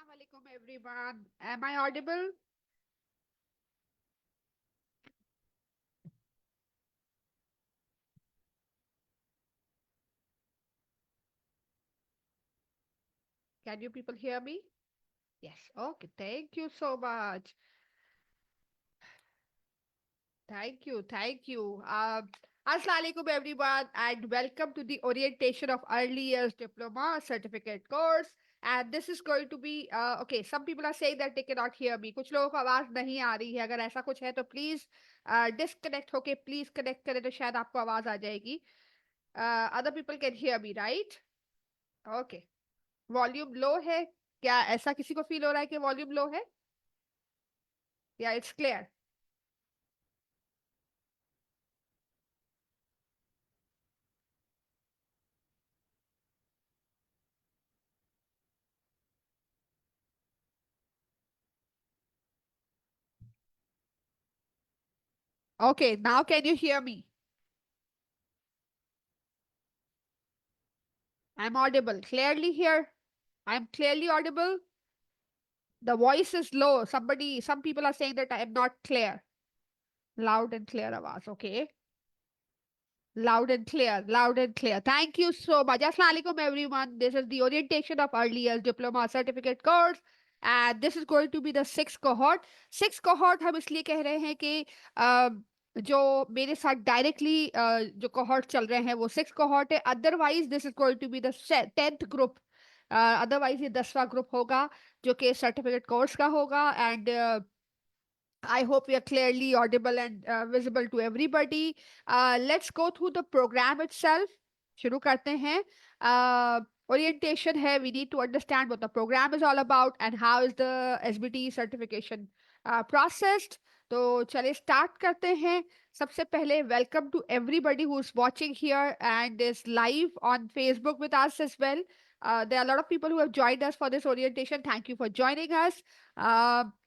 Assalamualaikum everyone. Am I audible? Can you people hear me? Yes. Okay. Thank you so much. Thank you. Thank you. Assalamualaikum everyone and welcome to the orientation of early years diploma certificate course. And this is going to be okay. Some people are saying that they cannot hear me. कुछ लोगों को आवाज नहीं आ रही है. अगर ऐसा कुछ है तो please disconnect होके please connect करें तो शायद आपको आवाज आ जाएगी. Other people can hear me, right? Okay. Volume low है क्या? ऐसा किसी को फील हो रहा है कि वॉल्यूम लो है या it's clear? Okay, now can you hear me? I am audible clearly here? I am clearly Audible? The voice is low. Some people are saying that I am not clear. Loud and clear आवाज. Okay. Loud and clear, loud and clear. Thank you so much. Assalamualaikum everyone. This is the orientation of early years diploma certificate course. And this is going to be the sixth cohort. Sixth cohort हम इसलिए कह रहे हैं कि जो मेरे साथ directly जो cohort चल रहे हैं वो sixth cohort है. Otherwise this is going to be the 10th group. Otherwise ये 10वां ग्रुप होगा जो कि सर्टिफिकेट कोर्स का होगा. And I hope we are clearly audible and visible to everybody. Let's go through the program itself. शुरू करते हैं. Orientation है. We need to understand what the program is all about and how is the SBT certification processed. तो चलिए start करते हैं. सबसे पहले welcome to everybody who is watching here and is live on Facebook with us as well. There are a lot of people who have joined us for this orientation. Thank you for joining us.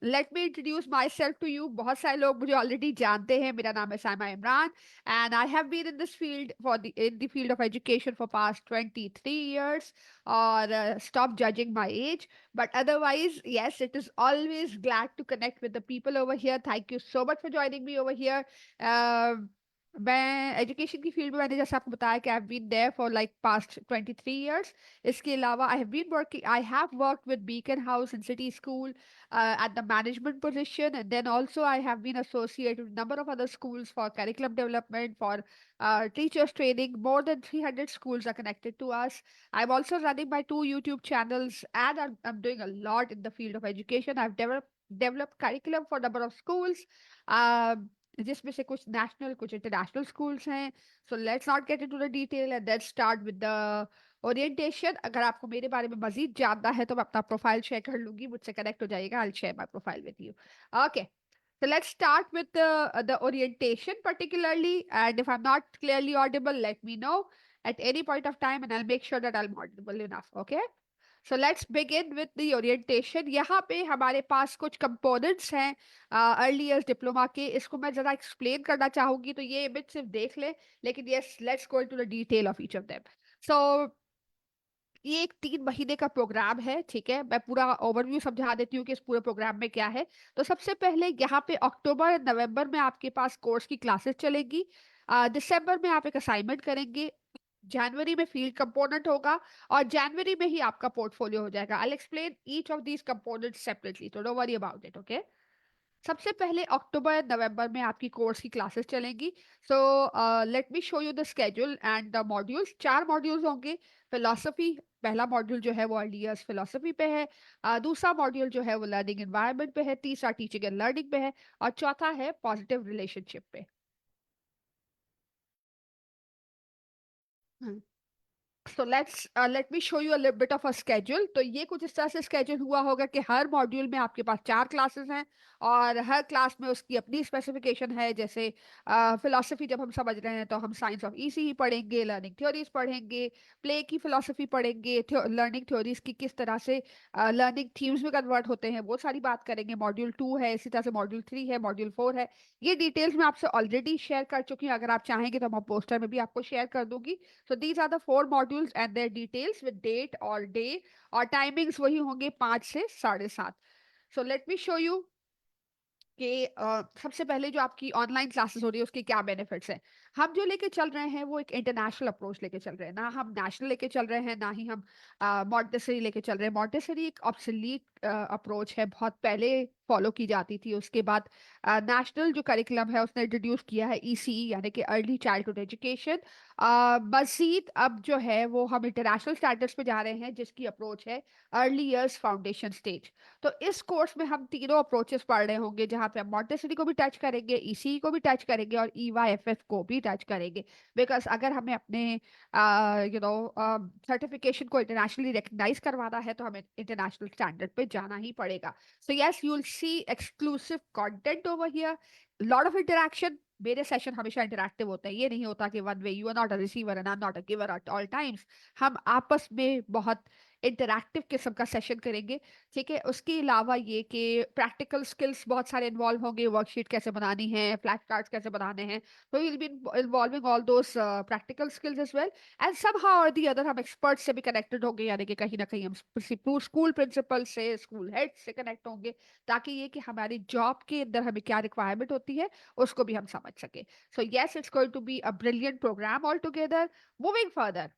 Let me introduce myself to you. बहुत सारे लोग मुझे already जानते हैं. मेरा नाम है Saima Imran and I have been in this field in the field of education for past 23 years. Or stop judging my age. But otherwise, yes, it is always glad to connect with the people over here. Thank you so much for joining me over here. Um मैं education की field में मैंने जैसे आपको बताया कि I have been there for like past 23 years. इसके अलावा I have worked with Beaconhouse in City School at the management position, and then also I have been associated with a number of other schools for curriculum development, for teachers training. More than 300 schools are connected to us. I'm also running my 2 YouTube channels, and I'm doing a lot in the field of education. I've developed curriculum for a number of schools, जिसमें से कुछ national कुछ international schools हैं. So let's not get into the detail and let's start with the orientation. अगर आपको मेरे बारे में मजीद जानना है तो मैं अपना प्रोफाइल शेयर कर लूंगी. मुझसे कनेक्ट हो जाइएगा. I share my profile with you. Okay. So let's start with the orientation particularly, and if I'm not clearly audible, let me know at any point of time and I'll make sure that I'm audible enough. Okay. So let's begin with the orientation. यहाँ पे हमारे पास कुछ components हैं early years diploma के. इसको मैं जरा explain करना चाहूंगी तो ये image सिर्फ देख ले. लेकिन yes, let's go into the detail of each of them. So ये एक 3 महीने का प्रोग्राम है. ठीक है, मैं पूरा ओवरव्यू समझा देती हूँ कि इस पूरे प्रोग्राम में क्या है. तो सबसे पहले यहाँ पे अक्टूबर नवंबर में आपके पास कोर्स की क्लासेस चलेगी. दिसंबर में आप एक असाइनमेंट करेंगे. जनवरी में फील्ड कंपोनेंट होगा और जनवरी में ही आपका पोर्टफोलियो हो जाएगा. I explain each of these components separately, तो don't worry about it. Okay. सबसे पहले अक्टूबर नवंबर में आपकी कोर्स की क्लासेस चलेंगी. सो let me show you the schedule and the modules. 4 modules होंगे. फिलोसफी पहला मॉड्यूल जो है वो अर्ली इयर्स फिलोसफी पे है. दूसरा मॉड्यूल जो है वो लर्निंग एनवायरनमेंट पे है. तीसरा टीचिंग एंड लर्निंग पे है. और चौथा है पॉजिटिव रिलेशनशिप पे. So let me show you a little bit of a schedule. तो ये कुछ इस तरह से schedule हुआ होगा कि हर मॉड्यूल में आपके पास 4 क्लासेस हैं और हर क्लास में उसकी अपनी स्पेसिफिकेशन है. जैसे फिलोसफी जब हम समझ रहे हैं तो हम साइंस ऑफ ईसी ही पढ़ेंगे, लर्निंग थ्योरीज पढ़ेंगे, प्ले की फिलोसफी पढ़ेंगे, लर्निंग थ्योरीज की किस तरह से लर्निंग थीम्स में कन्वर्ट होते हैं वो सारी बात करेंगे. मॉड्यूल 2 है, इसी तरह से मॉड्यूल 3 है, मॉड्यूल 4 है. ये डिटेल्स मैं आपसे ऑलरेडी शेयर कर चुकी हूँ. अगर आप चाहेंगे तो मैं पोस्टर में भी आपको शेयर कर दूंगी. So these are the 4 modules modules and their details with date और डे, और टाइमिंग्स वही होंगे 5 से 7:30। So let me show you कि सबसे पहले जो आपकी ऑनलाइन क्लासेस हो रही है उसके क्या बेनिफिट्स हैं। हम जो लेके चल रहे हैं वो एक इंटरनेशनल अप्रोच लेके चल रहे हैं, ना हम नेशनल लेके चल रहे हैं, ना ही हम मॉन्टेसरी लेके चल रहे हैं। मॉन्टेसरी एक ऑब्सोलीट अप्रोच है, बहुत पहले फॉलो की जाती थी। उसके बाद नेशनल जो करिकुलम है उसने इंट्रोड्यूस किया है ईसीई यानी कि अर्ली चाइल्डहुड एजुकेशन। मजीद अब जो है वो हम इंटरनेशनल स्टैंडर्ड्स पे जा रहे हैं जिसकी अप्रोच है अर्ली ईयर्स फाउंडेशन स्टेज। तो इस कोर्स में हम तीनों अप्रोचेस पढ़ रहे होंगे, जहाँ पे हम मॉन्टेसरी को भी टच करेंगे, ईसीई को भी टच करेंगे और ईवाईएफएफ को भी टच करेंगे। बिकॉज अगर हमें अपने सर्टिफिकेशन को इंटरनेशनली रिकग्नाइज करवाना है तो हमें इंटरनेशनल स्टैंडर्ड पे जाना ही पड़ेगा। So yes, you will see exclusive content over here, lot of interaction. मेरे सेशन हमेशा इंटरैक्टिव होते हैं, ये नहीं होता कि one way, you are not a receiver and I am not a giver at all times. हम आपस में बहुत इंटरैक्टिव किस्म का सेशन करेंगे। ठीक है, उसके अलावा ये कि प्रैक्टिकल स्किल्स बहुत सारे इन्वॉल्व होंगे, वर्कशीट कैसे बनानी है, फ्लैश कार्ड्स कैसे बनाने हैं, तो will be involving all those practical skills as well. And somehow और दी अदर हम एक्सपर्ट से भी कनेक्टेड होंगे, यानी कि कहीं ना कहीं हम स्कूल प्रिंसिपल से, स्कूल हेड से कनेक्ट होंगे, ताकि ये कि हमारी जॉब के अंदर हमें क्या रिक्वायरमेंट होती है उसको भी हम समझ सके। So yes, it's going to be a brilliant programme all together. Moving further,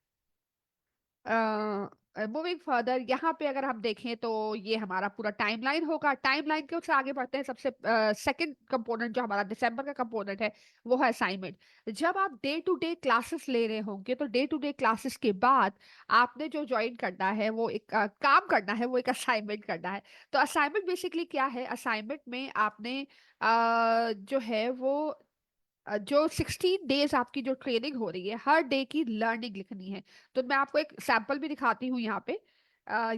moving further यहाँ पे अगर हम देखें तो ये हमारा पूरा टाइमलाइन होगा। टाइमलाइन के उससे आगे बढ़ते हैं, सबसे सेकंड कंपोनेंट जो हमारा दिसंबर का कंपोनेंट है वो है असाइनमेंट। जब आप डे टू डे क्लासेस ले रहे होंगे तो डे टू डे क्लासेस के बाद आपने जो ज्वाइन करना है वो एक काम करना है, वो एक असाइनमेंट करना है। तो असाइनमेंट बेसिकली क्या है, असाइनमेंट में आपने जो है वो जो 16 डेज आपकी जो ट्रेनिंग हो रही है हर डे की लर्निंग लिखनी है। तो मैं आपको एक सैंपल भी दिखाती हूँ यहाँ पे।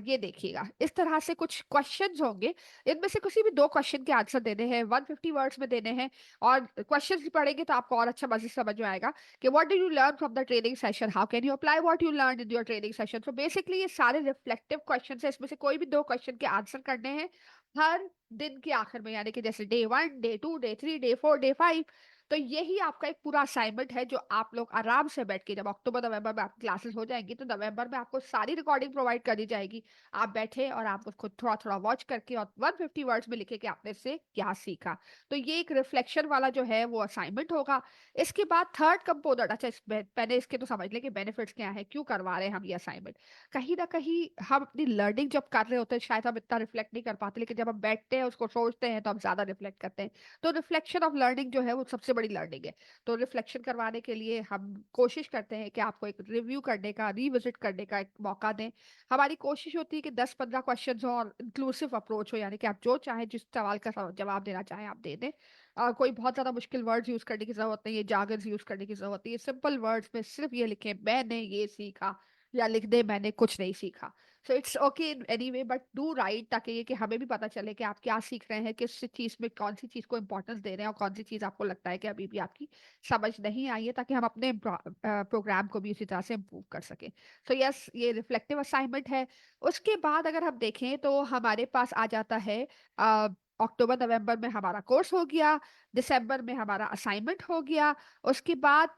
ये देखिएगा, इस तरह से कुछ क्वेश्चंस होंगे, इनमें से किसी भी 2 क्वेश्चन के आंसर देने हैं, 150 वर्ड्स में देने हैं। और क्वेश्चंस भी पढ़ेंगे तो आपको और अच्छा मजे से समझ में आएगा कि what did you learn from the training session, how can you apply what you learn in your training session. तो बेसिकली ये सारे रिफ्लेक्टिव क्वेश्चन है, इसमें से कोई भी 2 क्वेश्चन के आंसर करने हैं हर दिन के आखिर में, यानी कि जैसे day 1, day 2, day 3, day 4, day 5। तो यही आपका एक पूरा असाइनमेंट है जो आप लोग आराम से बैठ के, जब अक्टूबर नवंबर में आपकी क्लासेस हो जाएंगी तो नवंबर में आपको सारी रिकॉर्डिंग प्रोवाइड कर दी जाएगी। आप बैठे और आप उसको थोड़ा थोड़ा वॉच करके और 150 वर्ड्स में लिखे कि आपने इससे क्या सीखा। तो ये एक रिफ्लेक्शन वाला जो है वो असाइनमेंट होगा। इसके बाद थर्ड कंपोनेंट, अच्छा पहले इसके तो समझ लें कि बेनिफिट्स क्या है, क्यों करवा रहे हैं हम ये असाइनमेंट। कहीं ना कहीं हम अपनी लर्निंग जब कर रहे होते हैं शायद हम इतना रिफ्लेक्ट नहीं कर पाते, लेकिन जब हम बैठते हैं उसको सोचते हैं तो हम ज्यादा रिफ्लेक्ट करते हैं। तो रिफ्लेक्शन ऑफ लर्निंग जो है वो सबसे बड़ी लर्निंग है। तो रिफ्लेक्शन करवाने के लिए हम कोशिश करते हैं कि आपको एक रिव्यू करने का, रिविजिट करने का एक मौका दें। हमारी कोशिश होती है कि 10-15 क्वेश्चन हो और इंक्लूसिव अप्रोच हो, यानी कि आप जो चाहे, जिस सवाल का जवाब देना चाहें आप दे दें। कोई बहुत ज्यादा मुश्किल वर्ड्स यूज करने की जरूरत नहीं है, जागर्स यूज करने की जरूरत नहीं है। सिंपल वर्ड्स में सिर्फ ये लिखें मैंने ये सीखा, या लिख दे मैंने कुछ नहीं सीखा। So it's okay in any way, but do right, ताकि ये कि हमें भी पता चले कि आप क्या सीख रहे हैं, किस चीज में कौन सी चीज को इंपॉर्टेंस दे रहे हैं और कौन सी चीज आपको लगता है कि अभी भी आपकी समझ नहीं आई है, ताकि हम अपने प्रोग्राम को भी उसी तरह से इम्प्रूव कर सकें। सो यस, ये रिफ्लेक्टिव असाइनमेंट है। उसके बाद अगर हम देखें तो हमारे पास आ जाता है अक्टूबर नवंबर में हमारा कोर्स हो गया, दिसंबर में हमारा असाइनमेंट हो गया। उसके बाद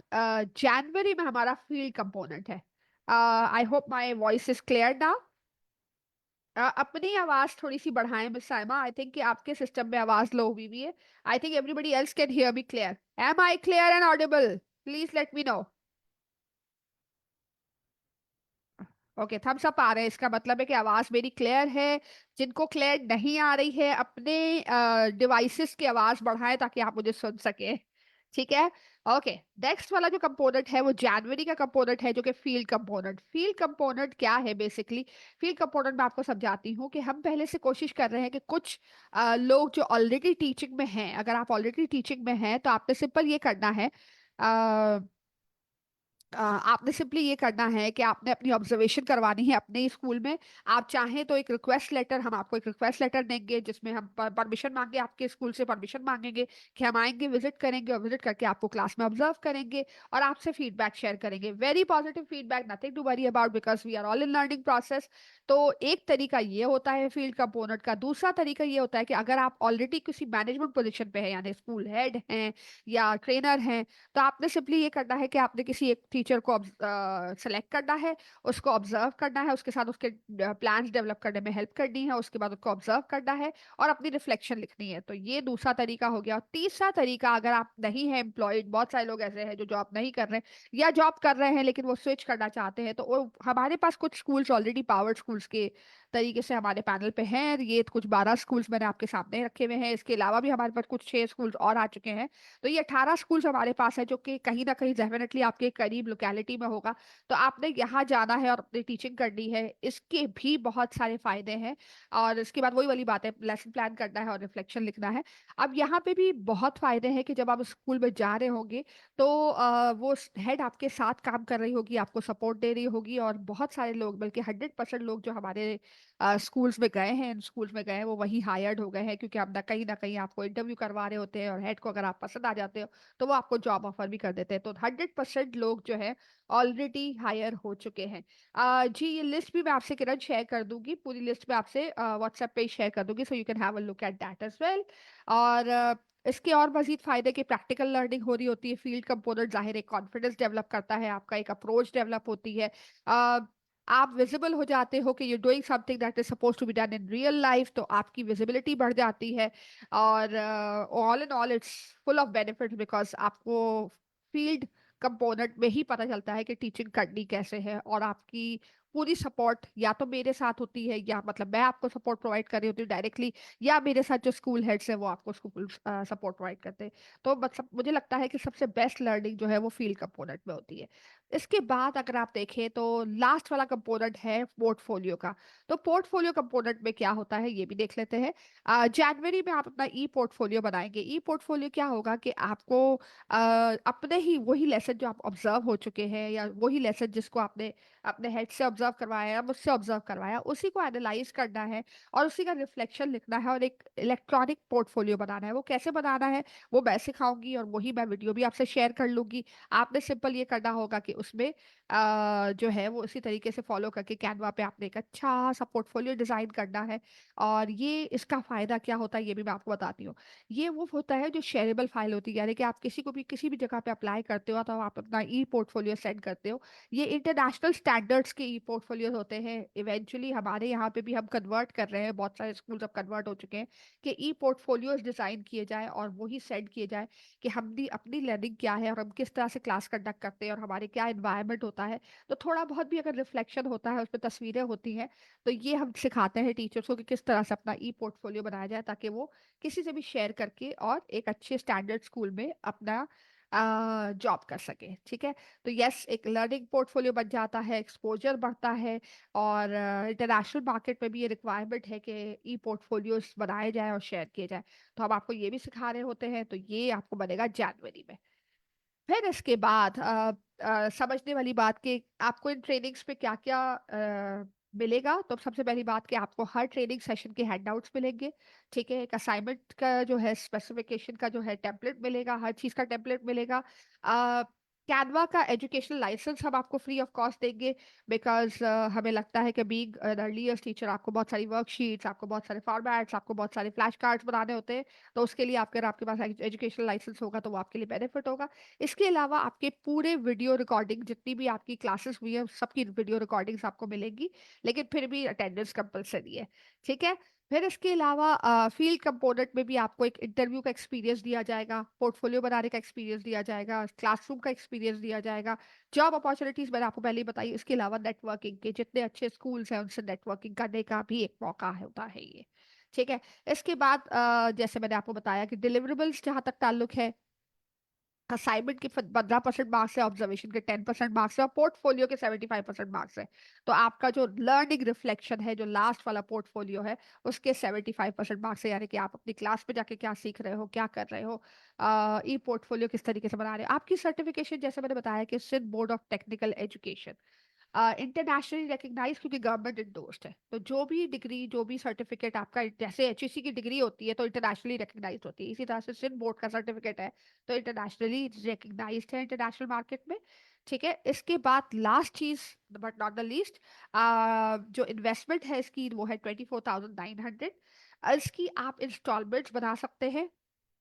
जनवरी में हमारा फील्ड कंपोनेंट है। I hope my voice is clear now. अपनी आवाज थोड़ी सी बढ़ाएं मिस साइमा, आई थिंक कि आपके सिस्टम में आवाज लो हुई है। I think everybody else can hear me clear. Am I clear and audible? Please let me know. Okay, thumbs up आ रहे हैं, इसका मतलब है कि आवाज मेरी क्लियर है। जिनको क्लियर नहीं आ रही है अपने डिवाइसेस की आवाज बढ़ाएं ताकि आप मुझे सुन सके। ठीक है। ओके, नेक्स्ट वाला जो कंपोनेंट है वो जनवरी का कंपोनेंट है, जो कि फील्ड कंपोनेंट। फील्ड कंपोनेंट क्या है बेसिकली? फील्ड कंपोनेंट मैं आपको समझाती हूँ कि हम पहले से कोशिश कर रहे हैं कि कुछ लोग जो ऑलरेडी टीचिंग में हैं, अगर आप ऑलरेडी टीचिंग में हैं तो आपने सिंपल ये करना है, आपने सिंपली ये करना है कि आपने अपनी ऑब्जर्वेशन करवानी है अपने ही स्कूल में। आप चाहें तो एक रिक्वेस्ट लेटर, हम आपको एक रिक्वेस्ट लेटर देंगे जिसमें हम परमिशन मांगे, आपके स्कूल से परमिशन मांगेंगे कि हम आएंगे, विजिट करेंगे और विजिट करके आपको क्लास में ऑब्जर्व करेंगे और आपसे फीडबैक शेयर करेंगे। Very positive feedback, nothing to worry about, because we are all in learning process. तो एक तरीका ये होता है फील्ड कंपोनेंट का। दूसरा तरीका ये होता है कि अगर आप ऑलरेडी किसी मैनेजमेंट पोजिशन पे है, यानी स्कूल हेड हैं या ट्रेनर हैं, तो आपने सिंपली ये करना है कि आपने किसी एक टीचर को सेलेक्ट करना है, उसको ऑब्जर्व करना है, उसके साथ उसके प्लान्स डेवलप करने में हेल्प करनी है, उसके बाद उसको ऑब्जर्व करना है और अपनी रिफ्लेक्शन लिखनी है। तो ये दूसरा तरीका हो गया। और तीसरा तरीका, अगर आप नहीं है एम्प्लॉयड, बहुत सारे लोग ऐसे हैं जो जॉब नहीं कर रहे या जॉब कर रहे हैं लेकिन वो स्विच करना चाहते हैं, तो वो हमारे पास कुछ स्कूल्स ऑलरेडी पावर्ड स्कूल्स के तरीके से हमारे पैनल पे हैं। ये कुछ 12 स्कूल्स मैंने आपके सामने रखे हुए हैं। इसके अलावा भी हमारे पास कुछ 6 स्कूल्स और आ चुके हैं। तो ये 18 स्कूल्स हमारे पास है, जो कि कहीं ना कहीं डेफिनेटली आपके करीब लोकेलिटी में होगा। तो आपने यहाँ जाना है और अपनी टीचिंग करनी है। इसके भी बहुत सारे फायदे हैं। और इसके बाद वही वाली बात है, लेसन प्लान करना है और रिफ्लेक्शन लिखना है। अब यहाँ पे भी बहुत फायदे हैं कि जब आप स्कूल में जा रहे होंगे तो वो हेड आपके साथ काम कर रही होगी, आपको सपोर्ट दे रही होगी। और बहुत सारे लोग, बल्कि 100% लोग जो हमारे स्कूल्स में गए हैं, इन स्कूल्स में गए हैं, वो वही हायर्ड हो गए हैं, क्योंकि हम ना कहीं आपको इंटरव्यू करवा रहे होते हैं और हेड को अगर आप पसंद आ जाते हो तो वो आपको जॉब ऑफर भी कर देते हैं। तो 100% लोग जो है ऑलरेडी हायर हो चुके हैं। जी, ये लिस्ट भी मैं आपसे किरण शेयर कर दूंगी, पूरी लिस्ट में आपसे व्हाट्सएप पे शेयर कर दूंगी, so you can have a look at that as well. और इसके और मजीद फायदे के, प्रैक्टिकल लर्निंग हो रही होती है, फील्ड कंपोनेंट जाहिर है कॉन्फिडेंस डेवलप करता है, आपका एक अप्रोच डेवलप होती है। आप विजिबल हो जाते हो कि you doing something that is suppose to be done in real life, तो आपकी विजिबिलिटी बढ़ जाती है। और all in all it's full of benefit, because आपको फील्ड कंपोनेंट में ही पता चलता है कि टीचिंग करनी कैसे है। और आपकी पूरी सपोर्ट या तो मेरे साथ होती है, या मतलब मैं आपको सपोर्ट प्रोवाइड कर रही होती हूँ डायरेक्टली, या मेरे साथ जो स्कूल हेड्स है वो आपको स्कूल सपोर्ट प्रोवाइड करते हैं। तो मतलब मुझे लगता है कि सबसे बेस्ट लर्निंग जो है वो फील्ड कंपोनेंट में होती है। इसके बाद अगर आप देखें तो लास्ट वाला कंपोनेंट है पोर्टफोलियो का। तो पोर्टफोलियो कंपोनेंट में क्या होता है ये भी देख लेते हैं। जनवरी में आप अपना ई पोर्टफोलियो बनाएंगे। ई पोर्टफोलियो क्या होगा कि आपको अपने ही वही लेसन जो आप ऑब्जर्व हो चुके हैं, या वही लेसन जिसको आपने अपने हेड से ऑब्जर्व करवाया या मुझसे ऑब्जर्व करवाया, उसी को एनालाइज करना है और उसी का रिफ्लेक्शन लिखना है और एक इलेक्ट्रॉनिक पोर्टफोलियो बनाना है। वो कैसे बनाना है वो मैं सिखाऊंगी, और वही मैं वीडियो भी आपसे शेयर कर लूंगी। आपने सिंपल ये करना होगा कि उसमें जो है वो इसी तरीके से फॉलो करके कैनवा पे आपने एक अच्छा सा पोर्टफोलियो डिजाइन करना है। और ये इसका फायदा क्या होता है ये भी मैं आपको बताती हूँ। ये वो होता है जो शेयरेबल फाइल होती है, यानी कि आप किसी को भी किसी भी जगह पे अप्लाई करते हो तो आप अपना ई पोर्टफोलियो सेंड करते हो। ये इंटरनेशनल स्टैंडर्ड्स के ई पोर्टफोलियो होते हैं। इवेंचुअली हमारे यहाँ पे भी हम कन्वर्ट कर रहे हैं, बहुत सारे स्कूल्स अब कन्वर्ट हो चुके हैं कि ई पोर्टफोलियोज डिजाइन किए जाए और वही सेंड किए जाए कि हमने अपनी लर्निंग क्या है और हम किस तरह से क्लास कंडक्ट करते हैं और हमारे क्या इन्वायरमेंट होता है। तो थोड़ा बहुत भी अगर रिफ्लेक्शन होता है, उसमें तस्वीरें होती हैं, तो ये हम सिखाते हैं टीचर्स को कि किस तरह से अपना ई पोर्टफोलियो बनाया जाए, ताकि वो किसी से भी शेयर करके और एक अच्छे स्टैंडर्ड स्कूल में अपना जॉब कर सके। ठीक है। तो यस, एक लर्निंग पोर्टफोलियो बन जाता है, एक्सपोजर बढ़ता है। और इंटरनेशनल मार्केट में भी ये रिक्वायरमेंट है कि ई पोर्टफोलियोज बनाए जाए और शेयर किए जाए। तो हम आपको ये भी सिखा रहे होते हैं। तो ये आपको बनेगा जनवरी में। फिर इसके बाद समझने वाली बात कि आपको इन ट्रेनिंग्स पे क्या क्या मिलेगा। तो सबसे पहली बात कि आपको हर ट्रेनिंग सेशन के हैंडआउट्स मिलेंगे। ठीक है। एक असाइनमेंट का जो है स्पेसिफिकेशन का जो है टेम्पलेट मिलेगा, हर चीज़ का टेम्पलेट मिलेगा। कैनवा का एजुकेशनल लाइसेंस हम आपको फ्री ऑफ कॉस्ट देंगे, बिकॉज हमें लगता है कि बीइंग अर्ली ईयर्स टीचर आपको बहुत सारी वर्कशीट्स, आपको बहुत सारे फॉर्मेट्स, आपको बहुत सारे फ्लैश कार्ड्स बनाने होते हैं। तो उसके लिए अगर आपके पास एजुकेशनल लाइसेंस होगा तो वो आपके लिए बेनिफिट होगा। इसके अलावा आपके पूरे वीडियो रिकॉर्डिंग, जितनी भी आपकी क्लासेस हुई है सबकी वीडियो रिकॉर्डिंग्स आपको मिलेंगी, लेकिन फिर भी अटेंडेंस कंपलसरी है। ठीक है। फिर इसके अलावा फील्ड कंपोनेंट में भी आपको एक इंटरव्यू का एक्सपीरियंस दिया जाएगा, पोर्टफोलियो बनाने का एक्सपीरियंस दिया जाएगा, क्लासरूम का एक्सपीरियंस दिया जाएगा, जॉब अपॉर्चुनिटीज मैंने आपको पहले ही बताई। इसके अलावा नेटवर्किंग के जितने अच्छे स्कूल्स हैं उनसे नेटवर्किंग करने का भी एक मौका होता है ये। ठीक है। इसके बाद जैसे मैंने आपको बताया कि डिलीवरेबल्स जहां तक ताल्लुक है, असाइनमेंट के 15% मार्क्स है, ऑब्जर्वेशन के 10% मार्क्स है और पोर्टफोलियो के 75% मार्क्स है। तो आपका जो लर्निंग रिफ्लेक्शन है, जो लास्ट वाला पोर्टफोलियो है, उसके 75% मार्क्स है, यानी कि आप अपनी क्लास में जाके क्या सीख रहे हो, क्या कर रहे हो, ई पोर्टफोलियो किस तरीके से बना रहे हो। आपकी सर्टिफिकेशन जैसे मैंने बताया कि Sindh board of technical education internationally recognise, क्योंकि गवर्नमेंट इंडोर्स्ड है। तो जो भी डिग्री, जो भी सर्टिफिकेट आपका, जैसे एचईसी की डिग्री होती है तो इंटरनेशनली रिकग्नाइज होती है, इसी तरह से सिंध बोर्ड का सर्टिफिकेट है तो इंटरनेशनली रिकग्नाइज्ड है इंटरनेशनल मार्केट में। ठीक है। इसके बाद लास्ट चीज बट नॉट द लीस्ट, जो इन्वेस्टमेंट है इसकी वो है 24,900। इसकी आप इंस्टॉलमेंट्स बना सकते हैं।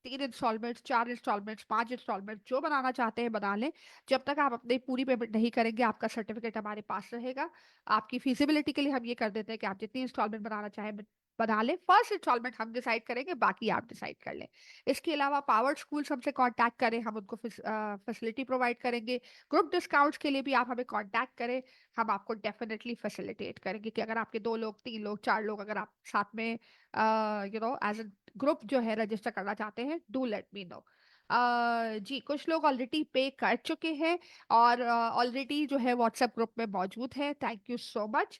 3 इंस्टॉलमेंट्स, 4 इंस्टॉलमेंट्स, 5 इंस्टॉलमेंट, जो बनाना चाहते हैं बना लें। जब तक आप अपनी पूरी पेमेंट नहीं करेंगे आपका सर्टिफिकेट हमारे पास रहेगा। आपकी फिजिबिलिटी के लिए हम ये कर देते हैं कि आप जितनी इंस्टॉलमेंट बनाना चाहें बना लें। फर्स्ट इंस्टॉलमेंट हम डिसाइड करेंगे, बाकी आप डिसाइड कर लें। इसके अलावा पावर्ड स्कूल हमसे कांटेक्ट करें, हम उनको फैसिलिटी प्रोवाइड करेंगे। ग्रुप डिस्काउंट्स के लिए भी आप हमें कांटेक्ट करें, हम आपको डेफिनेटली फैसिलिटेट करेंगे कि अगर आपके 2 लोग, 3 लोग, 4 लोग अगर आप साथ में एज अ ग्रुप जो है रजिस्टर करना चाहते हैं, डू लेट मी नो। जी, कुछ लोग ऑलरेडी पे कर चुके हैं और ऑलरेडी जो है व्हाट्सएप ग्रुप में मौजूद है। Thank you so much.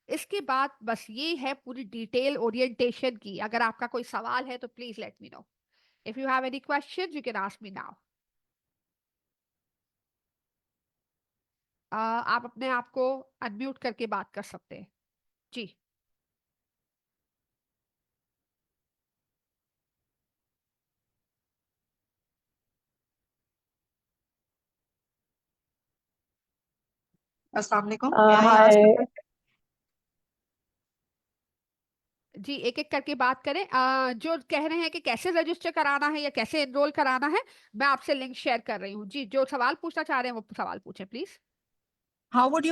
इसके बाद बस ये है पूरी डिटेल ओरिएंटेशन की। अगर आपका कोई सवाल है तो please let me no. If you have any question you can ask me now. आप अपने आप को अनम्यूट करके बात कर सकते हैं। जी। अस्सलाम वालेकुम, may I ask a Hi. question? जी, एक एक करके बात करें। जो कह रहे हैं कि कैसे रजिस्टर कराना है या कैसे एनरोल कराना है, मैं आपसे लिंक शेयर कर रही हूँ। जी, जो सवाल पूछना चाह रहे हैं वो सवाल पूछें please. How would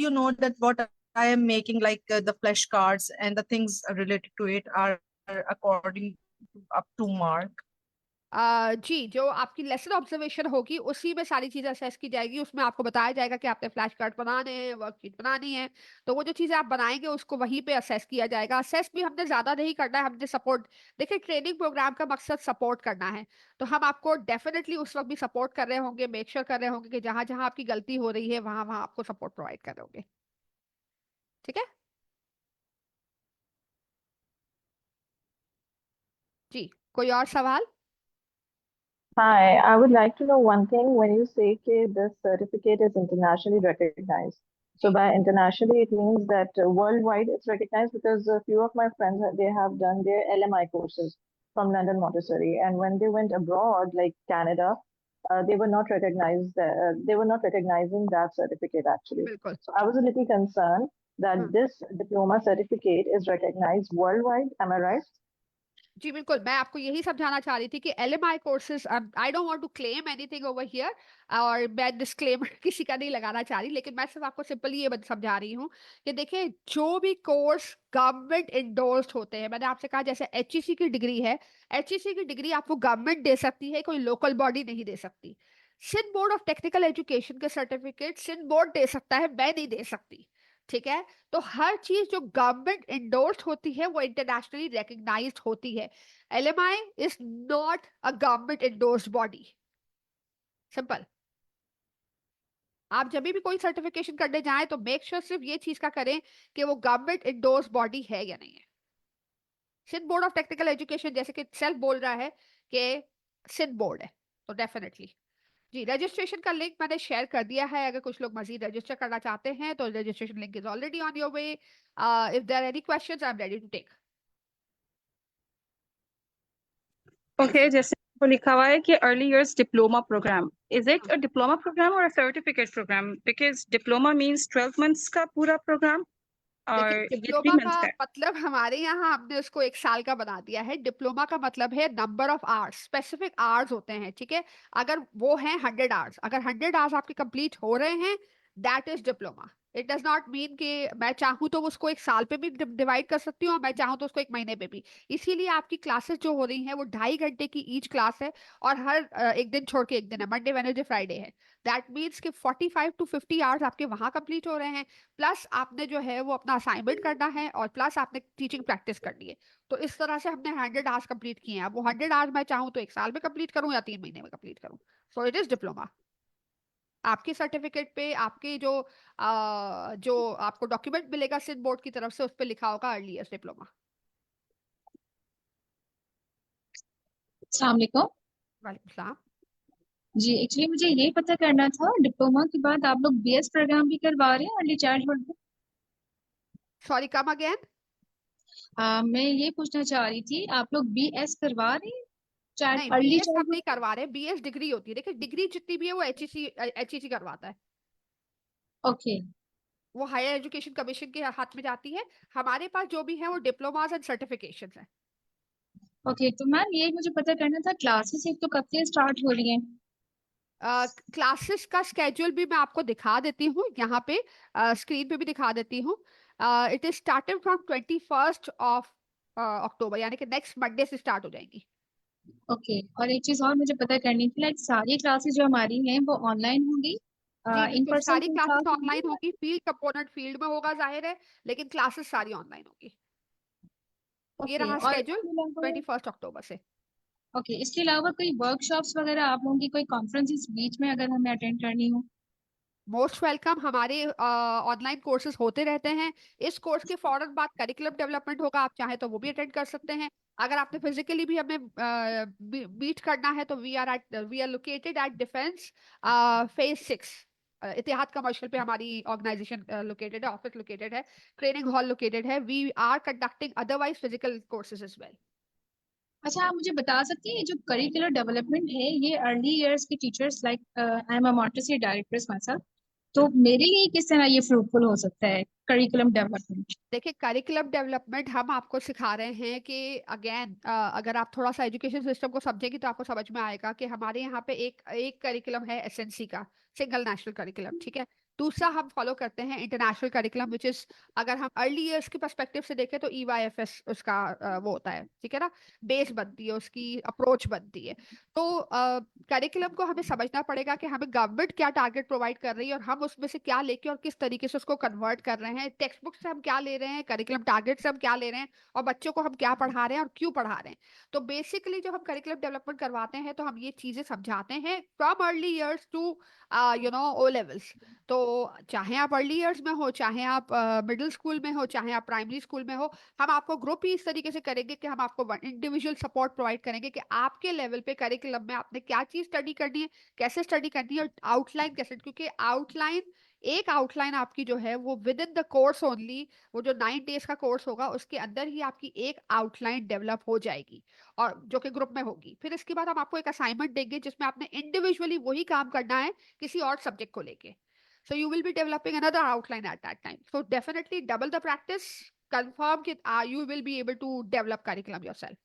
you know that what I am making, like the flashcards and the things related to it are according to up to mark? जी, जो आपकी लेसन ऑब्जर्वेशन होगी उसी में सारी चीजें असेस की जाएगी। उसमें आपको बताया जाएगा कि आपने फ्लैश कार्ड बनाने हैं, वर्कशीट बनानी है। तो वो जो चीजें आप बनाएंगे उसको वहीं पे असेस किया जाएगा। असेस भी हमने ज्यादा नहीं करना है, हमने सपोर्ट। देखिए, ट्रेनिंग प्रोग्राम का मकसद सपोर्ट करना है, तो हम आपको डेफिनेटली उस वक्त भी सपोर्ट कर रहे होंगे, मेक श्योर कर रहे होंगे कि जहां जहां आपकी गलती हो रही है वहां वहां आपको सपोर्ट प्रोवाइड कर रहे होंगे। ठीक है जी, कोई और सवाल? Hi, I would like to know one thing. When you say that this certificate is internationally recognized, so ji by internationally it means that worldwide it's recognized, because a few of my friends they have done their LMI courses from London Montessori, and when they went abroad, like Canada, they were not recognized. They were not recognizing that certificate actually. बिल्कुल। So I was a little concerned that हाँ this diploma certificate is recognized worldwide. Am I right? जी, बिल्कुल। मैं आपको यही समझाना चाह रही थी कि LMI courses, I don't want to claim anything over here, और मैं डिस्क्लेमर किसी का नहीं लगाना चाह रही, लेकिन मैं सिर्फ आपको सिंपली ये समझा रही हूँ कि देखिए, जो भी कोर्स गवर्नमेंट इंडोर्स्ड होते हैं, मैंने आपसे कहा जैसे एचईसी की डिग्री है, एचईसी की डिग्री आपको गवर्नमेंट दे सकती है, कोई लोकल बॉडी नहीं दे सकती। Sindh board of technical education के सर्टिफिकेट सिंध बोर्ड दे सकता है, मैं नहीं दे सकती। ठीक है, तो हर चीज जो गवर्नमेंट इंडोर्स्ड होती है वो इंटरनेशनली रिकग्नाइज्ड होती है। LMI is not a government endorsed body. Simple. आप जब भी कोई सर्टिफिकेशन करने जाएं तो मेक श्योर सिर्फ ये चीज का करें कि वो गवर्नमेंट इंडोर्स्ड बॉडी है या नहीं है। Sindh board of technical education जैसे कि सेल्फ बोल रहा है कि सिंध बोर्ड है, तो डेफिनेटली। जी, रजिस्ट्रेशन का लिंक मैंने शेयर कर दिया है। अगर कुछ लोग मजीद रजिस्टर करना चाहते हैं तो registration link is already on your way. If there are any questions I am ready to take. Okay, जैसे तो लिखा हुआ है कि early years diploma program. Is it a diploma program or a certificate program? Because diploma means 12 months का पूरा program और देखिए, ये 3 डिप्लोमा का months का है. मतलब हमारे यहाँ हमने उसको 1 साल का बना दिया है। डिप्लोमा का मतलब है number of hours, specific hours होते हैं। ठीक है, अगर वो हैं 100 आवर्स, अगर 100 आवर्स आपके कंप्लीट हो रहे हैं, that is diploma. It does not mean कि मैं चाहूँ तो उसको 1 साल पे भी डिवाइड कर सकती हूँ और मैं चाहूँ तो उसको 1 महीने पे भी। इसीलिए आपकी क्लासेस जो हो रही हैं वो 2.5 घंटे की ईच क्लास है, और हर एक दिन छोड़ के एक दिन है, मंडे वेडनेसडे फ्राइडे है। दैट मीन्स कि 45 to 50 आवर्स आपके वहां कंप्लीट हो रहे हैं, प्लस आपने जो है वो अपना असाइनमेंट करना है, और प्लस आपने टीचिंग प्रैक्टिस करनी है। तो इस तरह से हमने 100 आवर्स कंप्लीट किए हैं। अब वो 100 आवर्स मैं चाहूँ तो 1 साल में कंप्लीट करूँ या 3 महीने में कंप्लीट करूँ। So it is diploma. आपके सर्टिफिकेट पे आपके जो आपको डॉक्यूमेंट मिलेगा सिंध बोर्ड की तरफ से, उस पर लिखा होगा अर्ली ईयर्स डिप्लोमा। अस्सलाम वालेकुम। वालेकुम सलाम। जी, एक्चुअली मुझे ये पता करना था, डिप्लोमा के बाद आप लोग बीएस प्रोग्राम भी करवा रहे हैं अर्ली चाइल्डहुड में? Sorry, come again. मैं ये पूछना चाह रही थी, आप लोग बीएस करवा रहे हैं चाइल्ड नहीं, अर्ली बीएस हम चाइल्डहुड? नहीं करवा रहे। बीएस डिग्री होती है। देखिए, डिग्री जितनी भी है वो एचईसी करवाता है। ओके। वो हायर एजुकेशन कमीशन के हाथ में जाती है। हमारे पास जो भी है वो डिप्लोमास एंड सर्टिफिकेशन है। ओके, तो मैम ये मुझे पता करना था, क्लासेस एक तो कब से स्टार्ट हो रही हैं? क्लासेस का स्केड्यूल भी मैं आपको दिखा देती हूँ यहाँ पे, स्क्रीन पे भी दिखा देती हूँ। It is started from 21st of October, यानी कि नेक्स्ट मंडे से स्टार्ट हो जाएंगी। ओके, और एक चीज और मुझे पता करनी थी, लाइक सारी क्लासेस जो हमारी हैं वो ऑनलाइन होंगी, जी इन बिल्कुल, पर्सन सारी कोई क्लासेस क्लास होंगी? ऑनलाइन होगी। फील्ड कंपोनेंट फील्ड में होगा जाहिर है, लेकिन क्लासेस सारी ऑनलाइन होगी। ये ओके, रहा और स्केड्यूल इसके अलावा 21st अक्टूबर से। ओके, इसके अलावा कोई वर्कशॉप्स वगैरह आप लोगों की, कोई कॉन्फ्रेंसेस बीच में अगर हमें अटेंड करनी हो? Most welcome. हमारे ऑनलाइन कोर्सेज होते रहते हैं। इस कोर्स के फौरन बाद करिकुलम डेवलपमेंट होगा, आप चाहे तो वो भी अटेंड कर सकते हैं। अगर आपने फिजिकली भी हमें मीट करना है तो we are located at defence phase 6, Ittehad commercial पे हमारी ऑर्गेनाइजेशन लोकेटेड है, ऑफिस लोकेटेड है, ट्रेनिंग हॉल लोकेटेड है। We are conducting otherwise physical courses as well. अच्छा, आप मुझे बता सकती हैं जो करिकुलर डेवलपमेंट है, ये अर्ली इयर्स के teachers, like I am a Montessori director my self, तो मेरे लिए किस तरह ये फ्रूटफुल हो सकता है करिकुलम डेवलपमेंट? देखिए, करिकुलम डेवलपमेंट हम आपको सिखा रहे हैं कि अगेन अगर आप थोड़ा सा एजुकेशन सिस्टम को समझेंगे तो आपको समझ में आएगा कि हमारे यहाँ पे एक एक करिकुलम है एसएनसी का, सिंगल नेशनल करिकुलम, ठीक है। दूसरा हम फॉलो करते हैं इंटरनेशनल करिकुलम, विच इज, अगर हम अर्ली ईयर्स के पर्सपेक्टिव से देखें तो ईवाईएफएस उसका वो होता है, ठीक है ना, बेस बनती है, उसकी अप्रोच बनती है। तो करिकुलम को हमें समझना पड़ेगा कि हमें गवर्नमेंट क्या टारगेट प्रोवाइड कर रही है और हम उसमें से क्या लेके और किस तरीके से उसको कन्वर्ट कर रहे हैं। टेक्स्ट बुक से हम क्या ले रहे हैं, करिकुलम टारगेट से हम क्या ले रहे हैं, और बच्चों को हम क्या पढ़ा रहे हैं और क्यों पढ़ा रहे हैं। तो बेसिकली जब हम करिकुलम डेवलपमेंट करवाते हैं तो हम ये चीजें समझाते हैं from early years to O levels. तो चाहे आप अर्ली ईयर्स में हो, चाहे आप मिडिल स्कूल में हो, चाहे आप प्राइमरी स्कूल में हो, हम आपको ग्रुप ही इस तरीके से करेंगे कि हम आपको इंडिविजुअल सपोर्ट प्रोवाइड करेंगे कि आपके लेवल पे करिकुलम में आपने क्या चीज स्टडी करनी है, कैसे स्टडी करनी है, और आउटलाइन कैसे, क्योंकि आउटलाइन आपकी जो है वो with in the course only, वो जो 9 days का कोर्स होगा उसके अंदर ही आपकी एक आउटलाइन डेवलप हो जाएगी, और जो कि ग्रुप में होगी। फिर इसके बाद हम आपको एक असाइनमेंट देंगे जिसमें आपने इंडिविजुअली वही काम करना है किसी और सब्जेक्ट को लेके। So you will be developing another outline at that time. So definitely double the practice. Confirm that you will be able to develop curriculum yourself.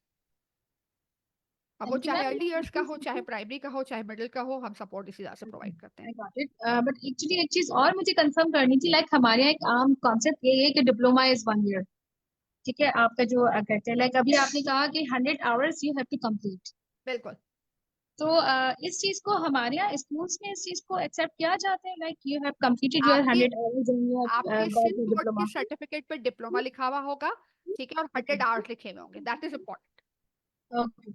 अब वो Thank you, चाहे ma'am. अर्ली ईयर्स का हो, चाहे primary का हो, चाहे middle का हो, हम सपोर्ट इसी तरह से प्रोवाइड करते हैं। I got it. But actually एक चीज और मुझे कंफर्म करनी थी, लाइक हमारे यहाँ एक आम कॉन्सेप्ट ये है कि डिप्लोमा इज 1 year, ठीक है? आपका जो कहते हैं, लाइक अभी आपने कहा कि 100 hours you have to complete, बिल्कुल। तो इस चीज को हमारे यहाँ स्कूल्स में इस चीज को एक्सेप्ट किया जाता है, like you have completed your आपके 100 hours एंड यू आपके have got Sindh your board के डिप्लोमा? सर्टिफिकेट पे डिप्लोमा लिखा हुआ होगा, ठीक है, और 100 hours लिखे हुए होंगे। That is important. ओके,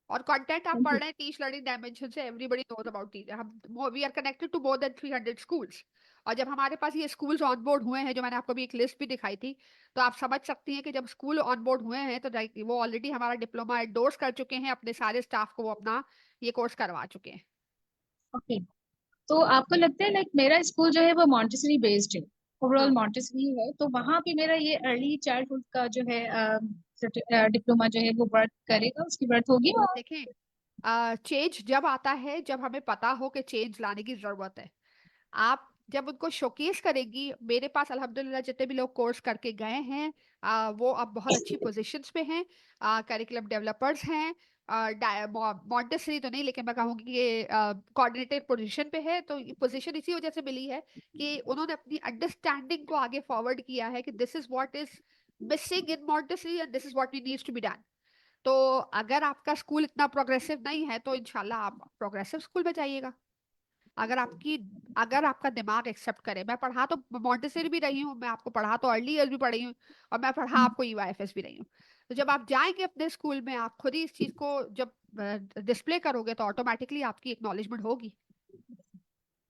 और कंटेंट आप थैंक पढ़ यू। रहे हैं टीच लर्निंग डायमेंशन से, एवरीबडी नोज अबाउट टीचर। हम we are connected to more than 300 schools. और जब हमारे पास ये स्कूल्स ऑन बोर्ड हुए हैं, जो मैंने आपको भी एक लिस्ट भी दिखाई थी, तो आप समझ सकती हैं कि जब स्कूल ऑन बोर्ड हुए हैं तो वो ऑलरेडी हमारा डिप्लोमा एंडोर्स कर चुके हैं, अपने सारे स्टाफ को वो अपना ये कोर्स करवा चुके हैं। ओके, तो आपको लगता है, लाइक मेरा स्कूल जो है वो मॉन्टेसरी बेस्ड है, ओवरऑल हाँ मॉन्टेसरी है, तो वहाँ पे मेरा ये अर्ली चाइल्डहुड का जो है डिप्लोमा जो है वो वर्क करेगा, उसकी वर्क होगी? देखें, चेंज जब आता है जब हमें पता हो कि चेंज लाने की जरूरत है। आप जब उनको शोकेस करेगी, मेरे पास अल्हम्दुलिल्लाह जितने भी लोग कोर्स करके गए हैं, वो अब बहुत अच्छी पोजीशंस पे हैं, करिकुलम डेवलपर्स हैं, मॉन्टेसरी तो नहीं, लेकिन मैं कहूँगी कि कोऑर्डिनेटेड पोजीशन पे है। तो ये पोजीशन इसी वजह से मिली है कि उन्होंने अपनी अंडरस्टैंडिंग को आगे फॉरवर्ड किया है कि this is what is missing in Montessori and this is what we needs to be done. तो अगर आपका स्कूल इतना प्रोग्रेसिव नहीं है तो इंशाल्लाह आप प्रोग्रेसिव स्कूल में जाइएगा। अगर आपका दिमाग एक्सेप्ट करे। मैं पढ़ा तो मॉन्टेसरी भी रही हूँ, मैं आपको पढ़ा तो अर्ली ईयर्स भी पढ़ी हूँ, और मैं पढ़ा आपको ईवाईएफएस भी रही हूँ। तो जब आप जाएंगे अपने स्कूल में, आप खुद ही इस चीज को जब डिस्प्ले करोगे तो ऑटोमेटिकली आपकी एक्नॉलेजमेंट होगी।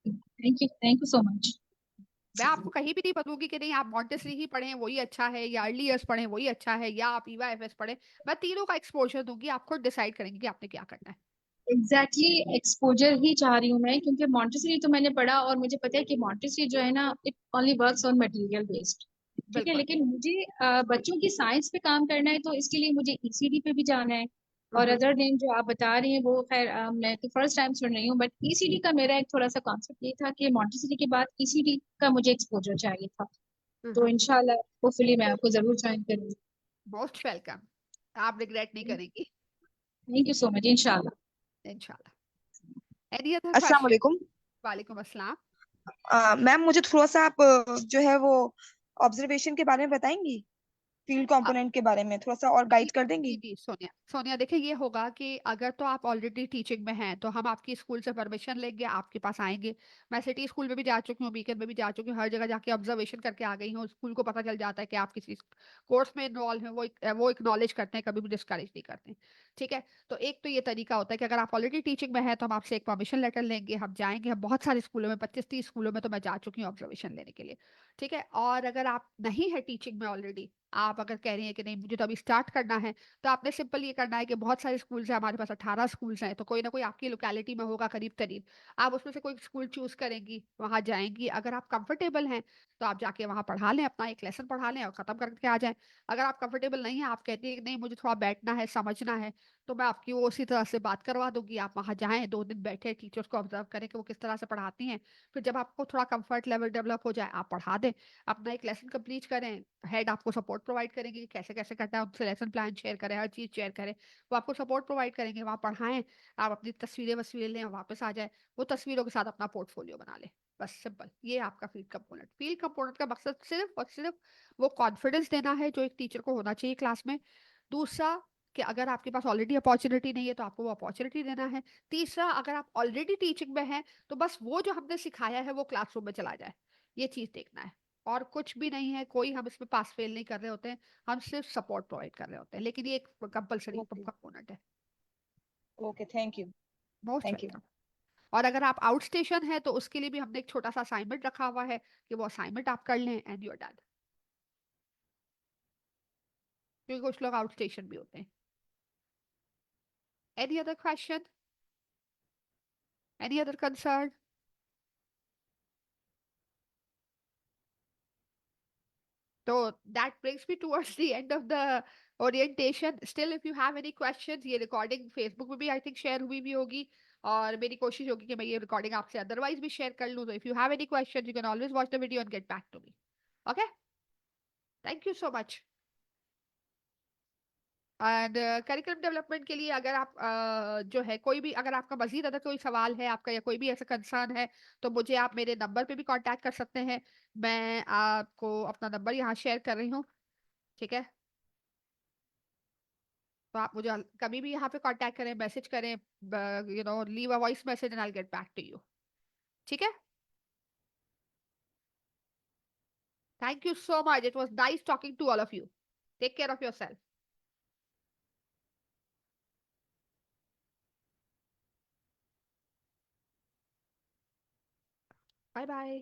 Thank you so much. मैं आपको कहीं भी नहीं बताऊंगी कि नहीं आप मॉन्टेसरी ही पढ़ें वही अच्छा है, या अर्ली ईयर्स पढ़ें वही अच्छा है, या आप ईवाईएफएस पढ़ें। मैं तीनों का एक्सपोजर दूंगी, आप खुद डिसाइड करेंगे कि आपने क्या करना है। एग्जैक्टली एक्सपोजर ही चाह रही हूँ मैं, क्योंकि मॉन्टेसरी तो मैंने पढ़ा और मुझे पता है कि मॉन्टेसरी जो है ना, it only works on material based, ठीक है? बिल्कुल। लेकिन मुझे बच्चों की साइंस पे काम करना है, तो इसके लिए मुझे ईसीडी पे भी जाना है। और हम्म। अदर नेम जो आप बता रही हैं वो खैर मैं तो फर्स्ट टाइम सुन रही हूँ, बट ईसीडी का मेरा एक थोड़ा सा कॉन्सेप्ट ये था कि मॉन्टेसरी के बाद ईसीडी का मुझे एक्सपोजर चाहिए था, तो हम्म। इंशाल्लाह होपफुली मैं आपको जरूर ज्वाइन करूंगी। Most welcome. आप रिग्रेट नहीं करेंगी थैंक यू सो मच, इंशाल्लाह। इंशाल्लाह। एनी अदर अस्सलाम क्वेश्चन? वालेकुम। वालेकुम अस्सलाम। मैम मुझे थोड़ा सा आप जो है वो ऑब्जर्वेशन के बारे में बताएंगी, फील्ड कंपोनेंट के बारे में थोड़ा सा और जी गाइड कर जी देंगी। जी, सोनिया सोनिया देखिए, ये होगा कि अगर तो आप ऑलरेडी टीचिंग में हैं तो हम आपकी स्कूल से परमिशन लेंगे, आपके पास आएंगे। मैं सिटी स्कूल में भी जा चुकी हूँ, वीकेंड में भी जा चुकी हूँ, हर जगह जाके ऑब्जर्वेशन करके आ गई हूँ। स्कूल को पता चल जाता है कि आप किसी कोर्स में इन्वॉल्व हैं, वो एक्नॉलेज करते हैं, कभी भी डिस्करेज नहीं करते। ठीक है, तो एक तो ये तरीका होता है कि अगर आप ऑलरेडी टीचिंग में है तो हम आपसे एक परमिशन लेटर लेंगे, हम जाएंगे। हम बहुत सारे स्कूलों में 25-30 स्कूलों में तो मैं जा चुकी हूँ ऑब्जर्वेशन लेने के लिए। ठीक है, और अगर आप नहीं है टीचिंग में ऑलरेडी, आप अगर कह रही हैं कि नहीं मुझे तो अभी स्टार्ट करना है, तो आपने सिंपल ये करना है कि बहुत सारे स्कूल्स हैं, हमारे पास 18 स्कूल्स हैं, तो कोई ना कोई आपकी लोकेलिटी में होगा करीब करीब। आप उसमें से कोई स्कूल चूज करेंगी, वहां जाएंगी। अगर आप कंफर्टेबल हैं तो आप जाके वहां पढ़ा लें, अपना एक लेसन पढ़ा लें और खत्म करके आ जाएं। अगर आप कंफर्टेबल नहीं है, आप कहती है कि नहीं मुझे थोड़ा बैठना है, समझना है, तो मैं आपकी वो उसी तरह से बात करवा दूंगी। आप वहां जाएं, 2 दिन बैठे, टीचर्स को ऑब्जर्व करें कि वो किस तरह से पढ़ाती हैं। फिर जब आपको थोड़ा कंफर्ट लेवल डेवलप हो जाए, आप पढ़ा दें, अपना एक लेसन कंप्लीट करें। हेड आपको सपोर्ट प्रोवाइड करेंगे कि कैसे कैसे करना है, उनसे लेसन प्लान शेयर करें, हर चीज़ शेयर करें। वो आपको सपोर्ट प्रोवाइड करेंगे, वहाँ पढ़ाएं। आप अपनी तस्वीरें वस्वीरें लें और वापस आ जाए, वो तस्वीरों के साथ अपना पोर्टफोलियो बना लें। बस सिंपल, ये आपका फील्ड कंपोनेंट का मकसद सिर्फ और सिर्फ वो कॉन्फिडेंस देना है जो एक टीचर को होना चाहिए क्लास में। दूसरा, कि अगर आपके पास ऑलरेडी अपॉर्चुनिटी नहीं है तो आपको वो अपॉर्चुनिटी देना है। तीसरा, अगर आप ऑलरेडी टीचिंग में हैं तो बस वो जो हमने सिखाया है वो क्लासरूम में चला जाए, ये चीज़ देखना है। और कुछ भी नहीं है, कोई हम इसमें पास फेल नहीं कर रहे होते हैं, हम सिर्फ सपोर्ट प्रोवाइड कर रहे होते हैं। लेकिन ये एक कंपलसरी ओके। कंपोनेंट है। Okay, thank you. Most thank you. Welcome. और अगर आप आउट स्टेशन है तो उसके लिए भी हमने एक छोटा सा असाइनमेंट रखा हुआ है कि वो असाइनमेंट आप कर लें एंड यू आर डन, क्योंकि कुछ लोग आउट स्टेशन भी होते हैं। Any other question? Any other concern? So that brings me towards the end of the orientation. Still, if you have any questions, ये recording Facebook में भी I think share हुई भी होगी, और मेरी कोशिश होगी कि मैं ये recording आपसे otherwise भी share कर लूँ। So if you have any questions, you can always watch the video and get back to me. Okay? Thank you so much. And curriculum development के लिए अगर आप जो है कोई भी, अगर आपका मजीद अगर कोई सवाल है आपका या कोई भी ऐसा कंसर्न है, तो मुझे आप मेरे नंबर पे भी कांटेक्ट कर सकते हैं। मैं आपको अपना नंबर यहाँ शेयर कर रही हूँ। ठीक है, तो आप मुझे कभी भी यहाँ पे कांटेक्ट करें, मैसेज करें, leave a voice message and I get back to you. ठीक है, thank you so much, it was nice talking to all of you. Take care of yourself. Bye bye.